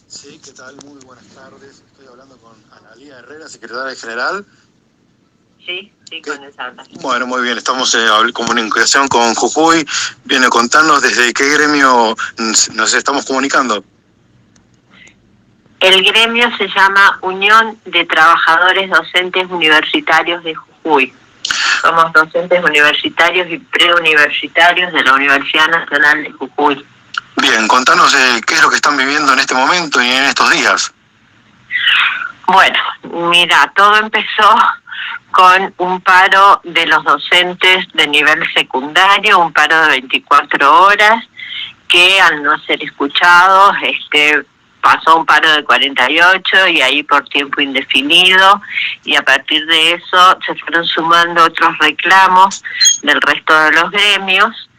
Sí, ¿qué tal? Muy buenas tardes. Estoy hablando con Analía Herrera, secretaria general. Sí, con esa habla. Bueno, muy bien. Estamos en comunicación con Jujuy. Viene a contarnos desde qué gremio nos estamos comunicando. El gremio se llama Unión de Trabajadores Docentes Universitarios de Jujuy. Somos docentes universitarios y preuniversitarios de la Universidad Nacional de Jujuy. Bien, contanos qué es lo que están viviendo en este momento y en estos días. Bueno, mira, todo empezó con un paro de los docentes de nivel secundario, un paro de 24 horas, que al no ser escuchado, pasó a un paro de 48 y ahí por tiempo indefinido, y a partir de eso se fueron sumando otros reclamos del resto de los gremios,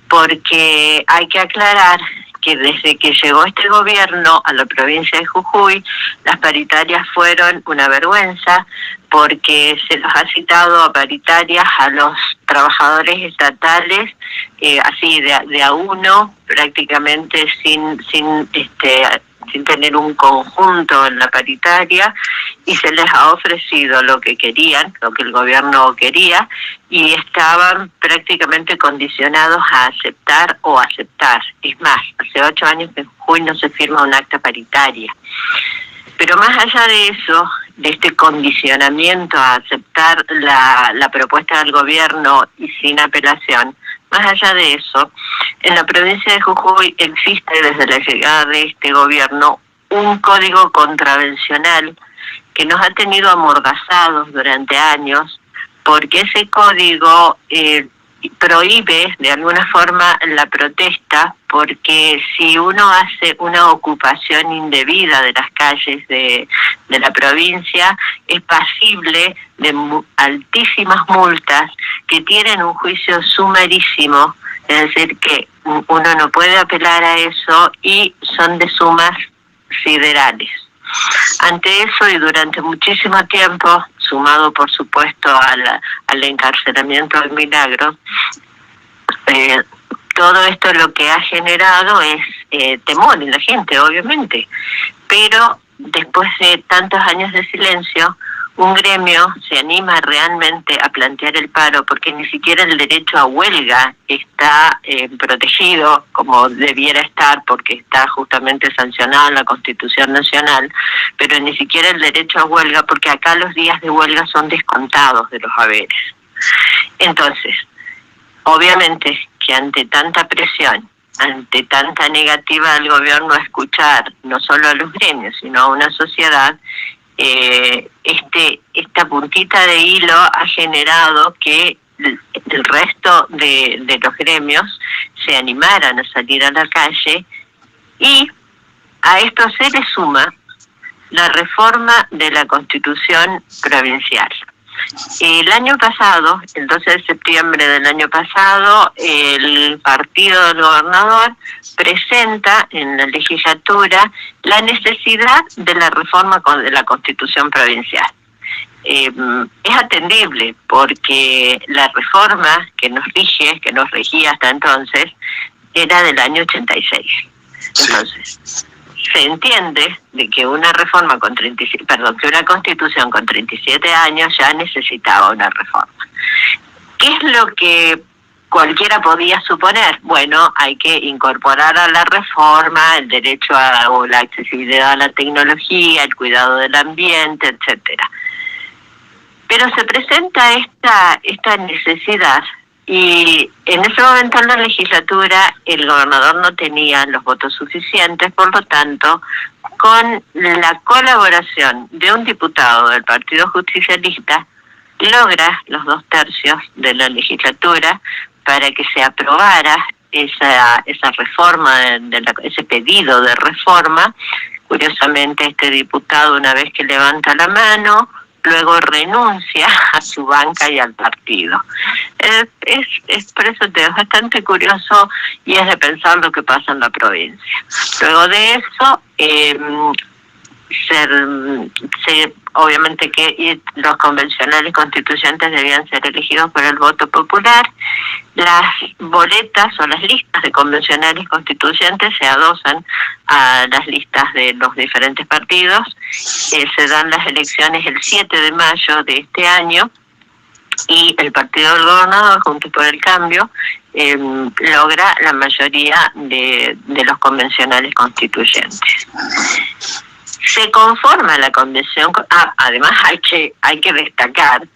porque hay que aclarar que desde que llegó este gobierno a la provincia de Jujuy, las paritarias fueron una vergüenza, porque se los ha citado a paritarias a los trabajadores estatales, así de a uno, prácticamente sin tener un conjunto en la paritaria, y se les ha ofrecido lo que querían, lo que el gobierno quería, y estaban prácticamente condicionados a aceptar o aceptar. Es más, hace 8 años que en Jujuy no se firma un acta paritaria. Pero más allá de eso, de este condicionamiento a aceptar la propuesta del gobierno y sin apelación, más allá de eso, en la provincia de Jujuy existe desde la llegada de este gobierno un código contravencional que nos ha tenido amordazados durante años, porque ese código prohíbe de alguna forma la protesta, porque si uno hace una ocupación indebida de las calles de la provincia, es pasible de altísimas multas que tienen un juicio sumarísimo, es decir, que uno no puede apelar a eso y son de sumas siderales. Ante eso, y durante muchísimo tiempo, sumado por supuesto al encarcelamiento del Milagro, todo esto lo que ha generado es temor en la gente, obviamente. Pero después de tantos años de silencio, un gremio se anima realmente a plantear el paro, porque ni siquiera el derecho a huelga está protegido como debiera estar, porque está justamente sancionado en la Constitución Nacional, pero ni siquiera el derecho a huelga, porque acá los días de huelga son descontados de los haberes. Entonces, obviamente que ante tanta presión, ante tanta negativa del gobierno a escuchar no solo a los gremios, sino a una sociedad, esta puntita de hilo ha generado que el resto de los gremios se animaran a salir a la calle, y a esto se le suma la reforma de la Constitución provincial. El año pasado, el 12 de septiembre del año pasado, el partido del gobernador presenta en la legislatura la necesidad de la reforma de la Constitución provincial. Es atendible porque la reforma que nos regía hasta entonces, era del año 86. Entonces, se entiende de que una reforma que una constitución con 37 años ya necesitaba una reforma. ¿Qué es lo que cualquiera podía suponer? Bueno, hay que incorporar a la reforma el derecho o la accesibilidad a la tecnología, el cuidado del ambiente, etcétera. Pero se presenta esta necesidad, y en ese momento en la legislatura el gobernador no tenía los votos suficientes, por lo tanto, con la colaboración de un diputado del Partido Justicialista, logra los 2/3 de la legislatura para que se aprobara esa reforma, ese pedido de reforma. Curiosamente, este diputado, una vez que levanta la mano, luego renuncia a su banca y al partido. Es por eso es bastante curioso, y es de pensar lo que pasa en la provincia. Luego de eso, se obviamente que los convencionales constituyentes debían ser elegidos por el voto popular. Las boletas o las listas de convencionales constituyentes se adosan a las listas de los diferentes partidos. Se dan las elecciones el 7 de mayo de este año y el partido del gobernador, Juntos por el Cambio, logra la mayoría de los convencionales constituyentes. Se conforma la convención. Además hay que destacar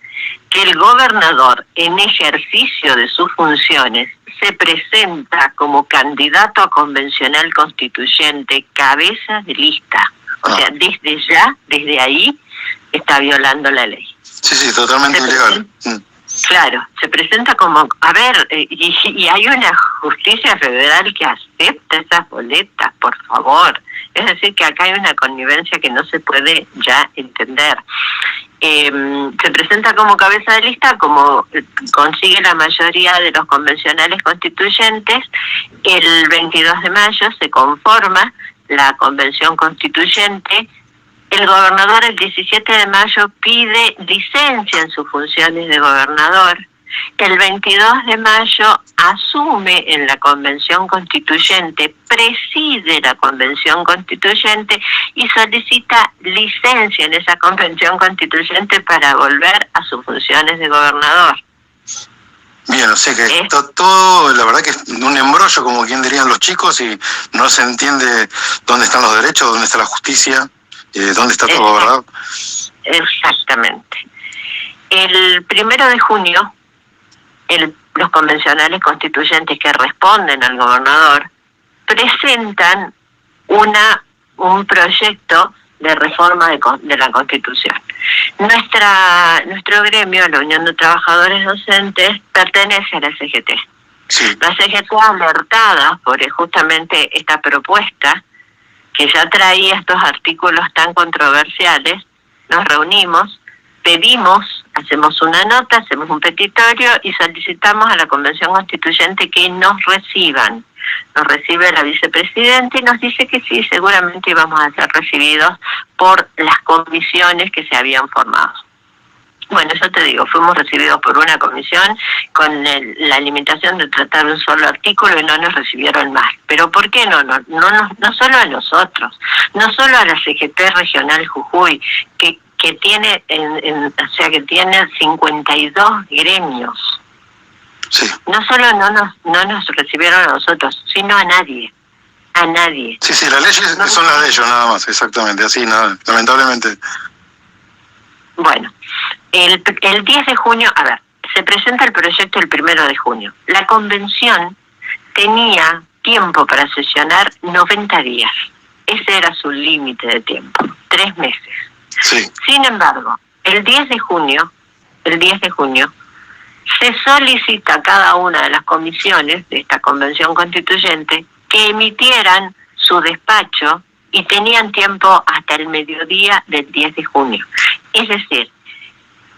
que el gobernador, en ejercicio de sus funciones, se presenta como candidato a convencional constituyente, cabeza de lista. O sea, desde ahí, está violando la ley. Sí, totalmente ilegal. Claro, se presenta como, y hay una justicia federal que acepta esas boletas, por favor. Es decir, que acá hay una connivencia que no se puede ya entender. Se presenta como cabeza de lista, como consigue la mayoría de los convencionales constituyentes. El 22 de mayo se conforma la convención constituyente. El gobernador el 17 de mayo pide licencia en sus funciones de gobernador. El 22 de mayo asume en la convención constituyente, preside la convención constituyente y solicita licencia en esa convención constituyente para volver a sus funciones de gobernador. Bien, o sea que todo, la verdad que es un embrollo, como quien dirían los chicos, y no se entiende dónde están los derechos, dónde está la justicia. ¿Dónde está todo, verdad? Exactamente. El 1 de junio, los convencionales constituyentes que responden al gobernador presentan un proyecto de reforma de la Constitución. Nuestro gremio, la Unión de Trabajadores Docentes, pertenece a la CGT. Sí. La CGT, alertada por justamente esta propuesta, que ya traía estos artículos tan controversiales, nos reunimos, pedimos, hacemos una nota, hacemos un petitorio y solicitamos a la Convención Constituyente que nos reciban. Nos recibe la vicepresidenta y nos dice que sí, seguramente íbamos a ser recibidos por las comisiones que se habían formado. Bueno, yo te digo, fuimos recibidos por una comisión con la limitación de tratar un solo artículo y no nos recibieron más. ¿Pero por qué no? No solo a nosotros, no solo a la CGT Regional Jujuy, que tiene que tiene 52 gremios. Sí. No solo no nos recibieron a nosotros, sino a nadie. A nadie. Sí, las leyes son las de ellos, nada más, exactamente, así, lamentablemente. Bueno, el 10 de junio, se presenta el proyecto el 1 de junio. La convención tenía tiempo para sesionar 90 días. Ese era su límite de tiempo, 3 meses. Sí. Sin embargo, el 10 de junio, se solicita a cada una de las comisiones de esta convención constituyente que emitieran su despacho y tenían tiempo hasta el mediodía del 10 de junio. Es decir,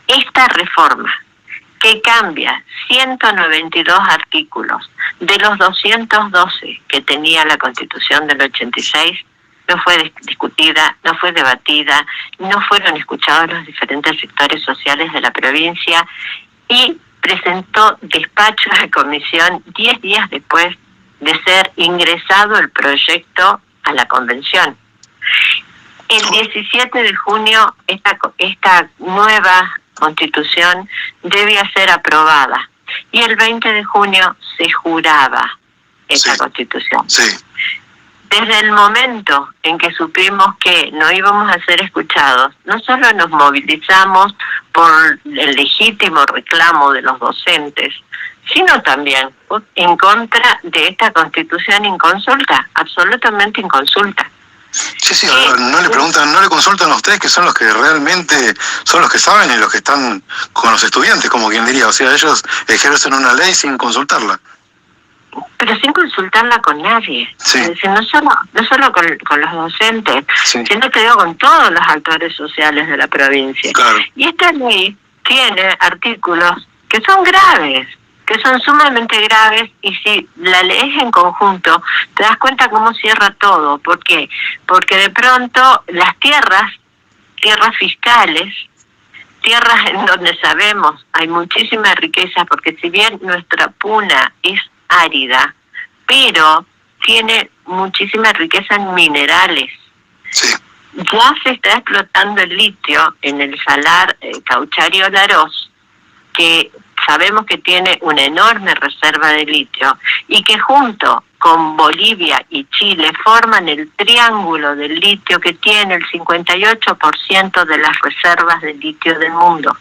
esta reforma que cambia 192 artículos de los 212 que tenía la Constitución del 86, no fue discutida, no fue debatida, no fueron escuchados los diferentes sectores sociales de la provincia y presentó despacho a la comisión 10 días después de ser ingresado el proyecto a la convención. El 17 de junio esta nueva constitución debía ser aprobada y el 20 de junio se juraba esta constitución. Sí. Desde el momento en que supimos que no íbamos a ser escuchados, no solo nos movilizamos por el legítimo reclamo de los docentes, sino también en contra de esta constitución inconsulta, absolutamente inconsulta. Sí, no le consultan a ustedes, que son los que realmente son los que saben y los que están con los estudiantes, como quien diría. O sea, ellos ejercen una ley sin consultarla. Pero sin consultarla con nadie. Sí. Es decir, no solo con los docentes, sí, sino te digo con todos los actores sociales de la provincia. Claro. Y esta ley tiene artículos que son graves, que son sumamente graves, y si la lees en conjunto, te das cuenta cómo cierra todo. ¿Por qué? Porque de pronto las tierras tierras fiscales, tierras en donde sabemos hay muchísima riqueza, porque si bien nuestra puna es árida, pero tiene muchísima riqueza en minerales. Sí. Ya se está explotando el litio en el salar Caucharí Olaroz, que sabemos que tiene una enorme reserva de litio y que junto con Bolivia y Chile forman el triángulo del litio que tiene el 58% de las reservas de litio del mundo.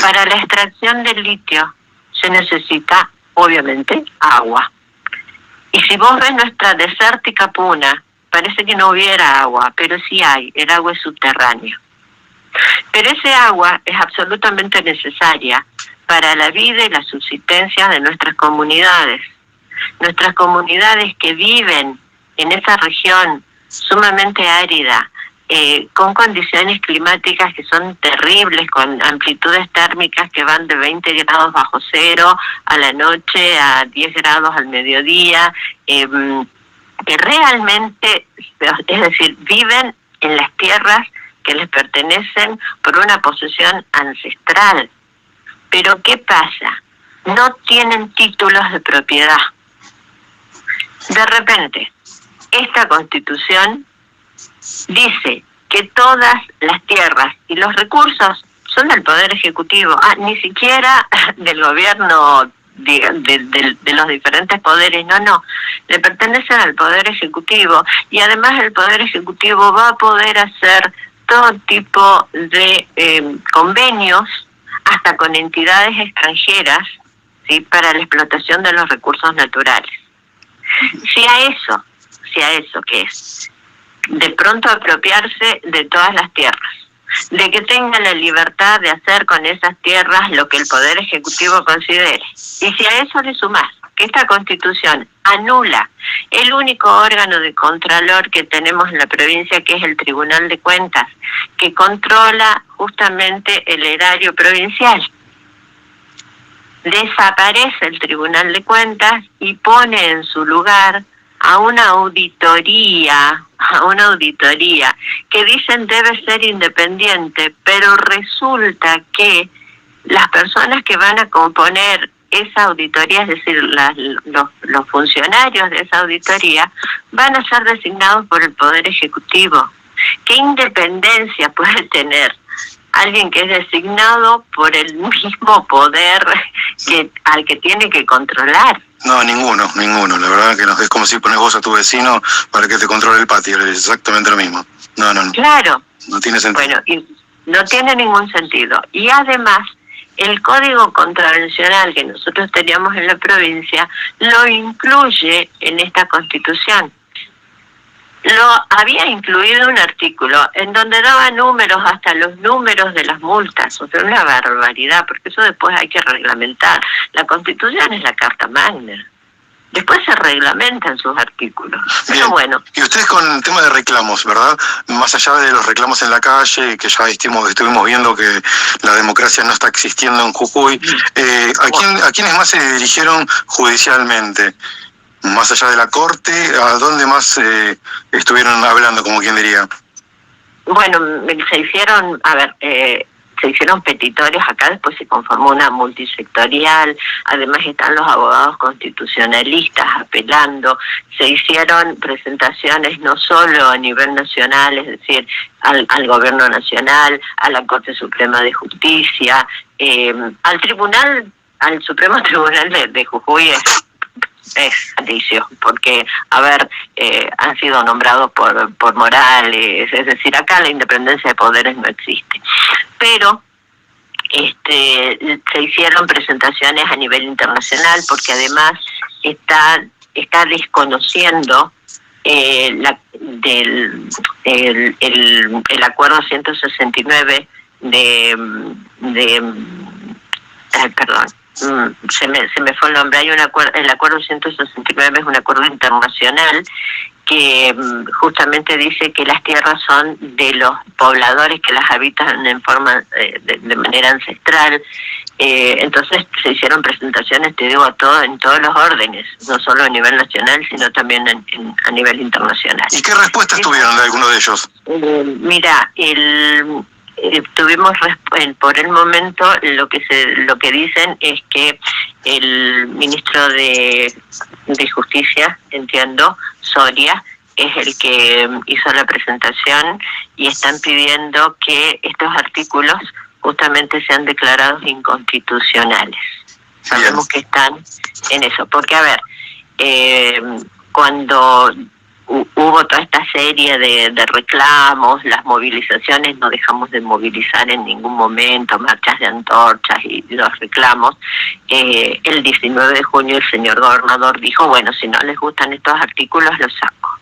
Para la extracción del litio se necesita, obviamente, agua. Y si vos ves nuestra desértica puna, parece que no hubiera agua, pero sí hay, el agua es subterránea. Pero ese agua es absolutamente necesaria para la vida y la subsistencia de nuestras comunidades. Nuestras comunidades que viven en esa región sumamente árida, con condiciones climáticas que son terribles, con amplitudes térmicas que van de 20 grados bajo cero a la noche a 10 grados al mediodía, que realmente, es decir, viven en las tierras que les pertenecen por una posesión ancestral. Pero ¿qué pasa? No tienen títulos de propiedad. De repente, esta Constitución dice que todas las tierras y los recursos son del Poder Ejecutivo, ni siquiera del gobierno, de los diferentes poderes, no, le pertenecen al Poder Ejecutivo, y además el Poder Ejecutivo va a poder hacer todo tipo de convenios, hasta con entidades extranjeras, ¿sí?, para la explotación de los recursos naturales. Si a eso que es de pronto apropiarse de todas las tierras, de que tenga la libertad de hacer con esas tierras lo que el Poder Ejecutivo considere, y si a eso le sumás que esta Constitución anula el único órgano de contralor que tenemos en la provincia, que es el Tribunal de Cuentas, que controla justamente el erario provincial, desaparece el Tribunal de Cuentas y pone en su lugar a una auditoría que dicen debe ser independiente, pero resulta que las personas que van a componer esa auditoría, es decir, los funcionarios de esa auditoría, van a ser designados por el Poder Ejecutivo. ¿Qué independencia puede tener alguien que es designado por el mismo poder al que tiene que controlar? No, ninguno. La verdad que es como si pones vos a tu vecino para que te controle el patio, es exactamente lo mismo. No. Claro. No tiene sentido. Bueno, y no tiene ningún sentido. Y además, el Código Contravencional que nosotros teníamos en la provincia lo incluye en esta Constitución. Lo había incluido un artículo en donde daba números, hasta los números de las multas, o sea, una barbaridad, porque eso después hay que reglamentar. La Constitución es la Carta Magna. Después se reglamentan sus artículos. Bien. Pero bueno. Y ustedes con el tema de reclamos, ¿verdad? Más allá de los reclamos en la calle, que ya estuvimos viendo que la democracia no está existiendo en Jujuy, ¿a quiénes más se dirigieron judicialmente? Más allá de la Corte, ¿a dónde más estuvieron hablando, como quien diría? Bueno, se hicieron petitorios acá, después se conformó una multisectorial, además están los abogados constitucionalistas apelando, se hicieron presentaciones no solo a nivel nacional, es decir, al gobierno nacional, a la Corte Suprema de Justicia, al Supremo Tribunal de Jujuy. Es alicio, porque, han sido nombrados por Morales, es decir, acá la independencia de poderes no existe. Pero se hicieron presentaciones a nivel internacional, porque además está desconociendo el acuerdo 169 se me fue el nombre. Hay el acuerdo 169 es un acuerdo internacional que justamente dice que las tierras son de los pobladores que las habitan en forma de manera ancestral. Entonces se hicieron presentaciones, te digo, en todos los órdenes, no solo a nivel nacional, sino también a nivel internacional. ¿Y qué respuestas tuvieron de alguno de ellos? Mira, tuvimos por el momento lo que dicen es que el ministro de Justicia, entiendo, Soria, es el que hizo la presentación y están pidiendo que estos artículos justamente sean declarados inconstitucionales. Sabemos que están en eso, porque a ver, cuando hubo toda esta serie de reclamos, las movilizaciones, no dejamos de movilizar en ningún momento, marchas de antorchas y los reclamos, el 19 de junio el señor gobernador dijo, bueno, si no les gustan estos artículos, los saco.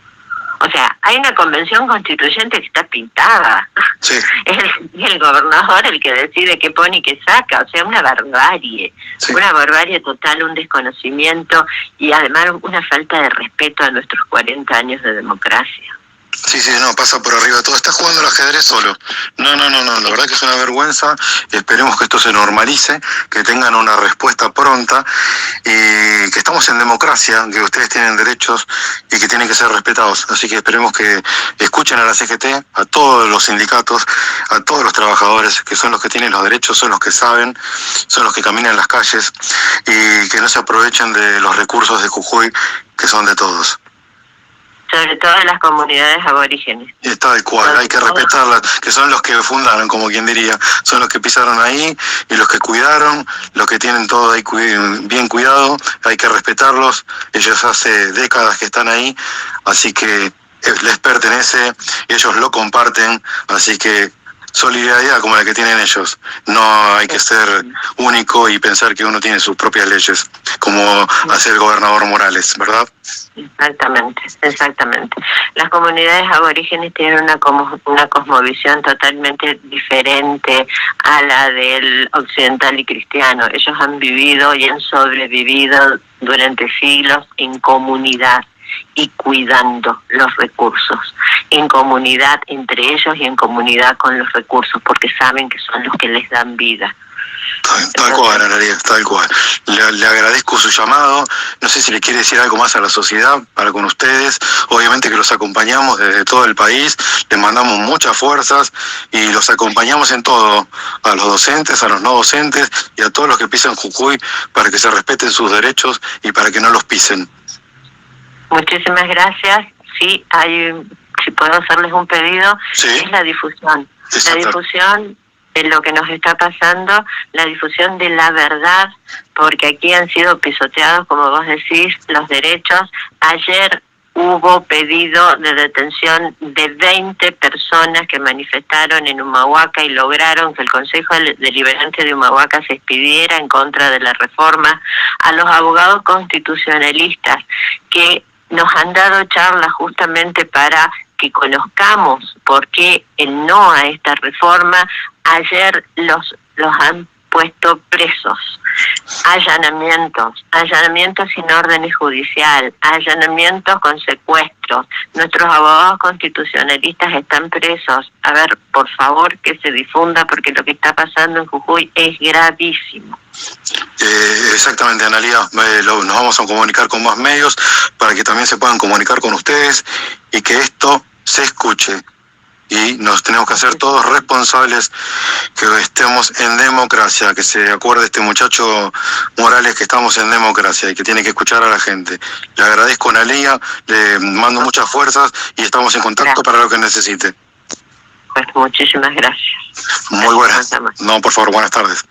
O sea, hay una convención constituyente que está pintada. Sí. Es el gobernador el que decide qué pone y qué saca. O sea, una barbarie. Sí. Una barbarie total, un desconocimiento y además una falta de respeto a nuestros 40 años de democracia. Sí, no, pasa por arriba de todo. Está jugando el ajedrez solo. No, la verdad que es una vergüenza. Esperemos que esto se normalice, que tengan una respuesta pronta y que estamos en democracia, que ustedes tienen derechos y que tienen que ser respetados. Así que esperemos que escuchen a la CGT, a todos los sindicatos, a todos los trabajadores, que son los que tienen los derechos, son los que saben, son los que caminan en las calles y que no se aprovechen de los recursos de Jujuy, que son de todos. Sobre todo en las comunidades aborígenes. Tal cual, hay que respetarlas, que son los que fundaron, como quien diría, son los que pisaron ahí y los que cuidaron, los que tienen todo ahí bien cuidado, hay que respetarlos, ellos hace décadas que están ahí, así que les pertenece, ellos lo comparten, así que solidaridad como la que tienen ellos, no hay que ser único y pensar que uno tiene sus propias leyes, como hace el gobernador Morales, ¿verdad? Exactamente. Las comunidades aborígenes tienen una cosmovisión totalmente diferente a la del occidental y cristiano. Ellos han vivido y han sobrevivido durante siglos en comunidad y cuidando los recursos, en comunidad entre ellos y en comunidad con los recursos, porque saben que son los que les dan vida. Tal cual, Analía, tal cual. Le agradezco su llamado. No sé si le quiere decir algo más a la sociedad para con ustedes. Obviamente que los acompañamos desde todo el país, les mandamos muchas fuerzas y los acompañamos en todo, a los docentes, a los no docentes y a todos los que pisan Jujuy para que se respeten sus derechos y para que no los pisen. Muchísimas gracias. Sí, si puedo hacerles un pedido, sí. Es la difusión. Exacto. La difusión de lo que nos está pasando, la difusión de la verdad, porque aquí han sido pisoteados, como vos decís, los derechos. Ayer hubo pedido de detención de 20 personas que manifestaron en Humahuaca y lograron que el Consejo Deliberante de Humahuaca se expidiera en contra de la reforma. A los abogados constitucionalistas que nos han dado charlas justamente para que conozcamos por qué el no a esta reforma. Ayer los han puesto presos. Allanamientos sin orden judicial, allanamientos con secuestros. Nuestros abogados constitucionalistas están presos. A ver, por favor, que se difunda, porque lo que está pasando en Jujuy es gravísimo. Exactamente, Analía. Nos vamos a comunicar con más medios para que también se puedan comunicar con ustedes y que esto se escuche. Y nos tenemos que hacer todos responsables, que estemos en democracia, que se acuerde este muchacho Morales que estamos en democracia y que tiene que escuchar a la gente. Le agradezco, Analía, le mando muchas fuerzas y estamos en contacto para lo que necesite. Pues muchísimas gracias. Muy buenas. No, por favor, buenas tardes.